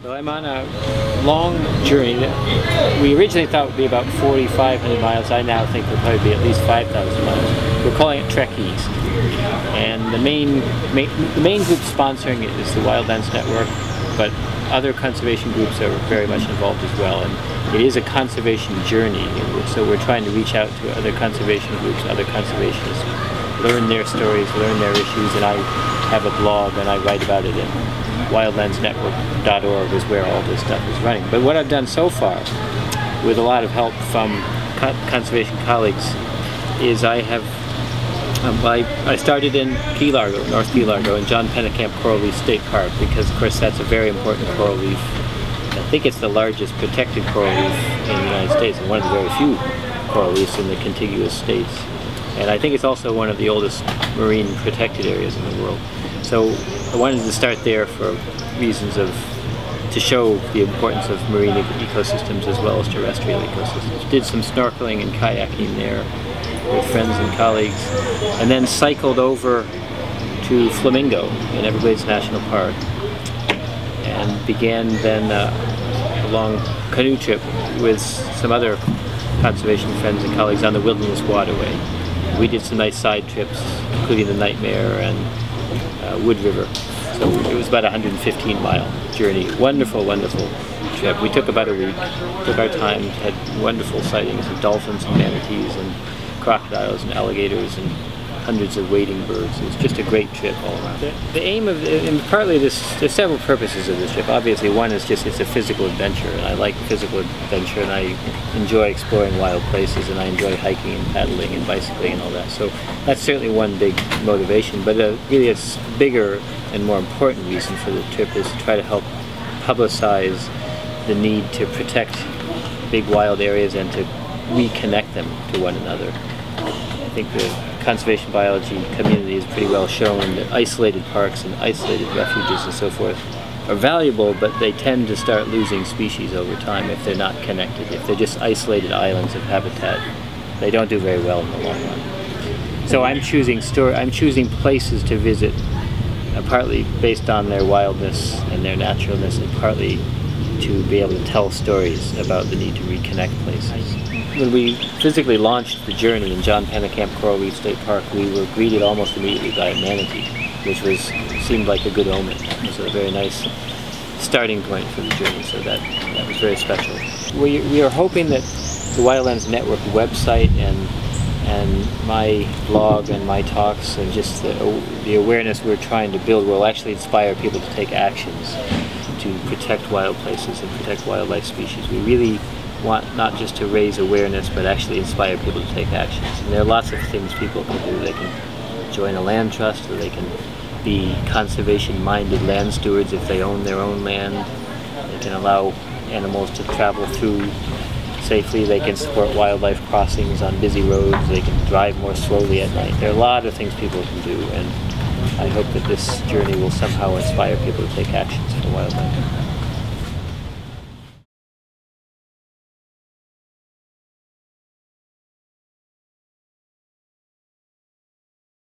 Well, I'm on a long journey that we originally thought would be about 4,500 miles. I now think will probably be at least 5,000 miles. We're calling it TrekEast. And the main group sponsoring it is the Wildlands Network, but other conservation groups are very much involved as well. And it is a conservation journey, so we're trying to reach out to other conservation groups, other conservationists, learn their stories, learn their issues, and I have a blog and I write about it in wildlandsnetwork.org is where all this stuff is running. But what I've done so far, with a lot of help from conservation colleagues, is I have I started in Key Largo, North Key Largo, in John Pennekamp Coral Reef State Park, because of course that's a very important coral reef. I think it's the largest protected coral reef in the United States, and one of the very few coral reefs in the contiguous states. And I think it's also one of the oldest marine protected areas in the world. So I wanted to start there for reasons to show the importance of marine ecosystems as well as terrestrial ecosystems. Did some snorkeling and kayaking there with friends and colleagues, and then cycled over to Flamingo in Everglades National Park and began then a long canoe trip with some other conservation friends and colleagues on the Wilderness Waterway. We did some nice side trips, including the Nightmare and Wood River. So it was about a 115-mile journey. Wonderful, wonderful trip. We took about a week, took our time, had wonderful sightings of dolphins and manatees and crocodiles and alligators and hundreds of wading birds. It was just a great trip all around. The aim of, and partly there's several purposes of this trip. Obviously one is just it's a physical adventure, and I like physical adventure, and I enjoy exploring wild places, and I enjoy hiking and paddling and bicycling and all that. So that's certainly one big motivation, but really a bigger and more important reason for the trip is to try to help publicize the need to protect big wild areas and to reconnect them to one another. I think the conservation biology community has pretty well shown that isolated parks and isolated refuges and so forth are valuable, but they tend to start losing species over time if they're not connected. If they're just isolated islands of habitat, they don't do very well in the long run. So I'm choosing places to visit, partly based on their wildness and their naturalness, and partly to be able to tell stories about the need to reconnect places. When we physically launched the journey in John Pennekamp Coral Reef State Park, we were greeted almost immediately by a manatee, which seemed like a good omen. It was a very nice starting point for the journey, so that was very special. We are hoping that the Wildlands Network website and my blog and my talks and just the awareness we're trying to build will actually inspire people to take actions to protect wild places and protect wildlife species. We really want not just to raise awareness, but actually inspire people to take actions. And there are lots of things people can do. They can join a land trust, or they can be conservation-minded land stewards if they own their own land. They can allow animals to travel through safely. They can support wildlife crossings on busy roads. They can drive more slowly at night. There are a lot of things people can do, and I hope that this journey will somehow inspire people to take actions for wildlife.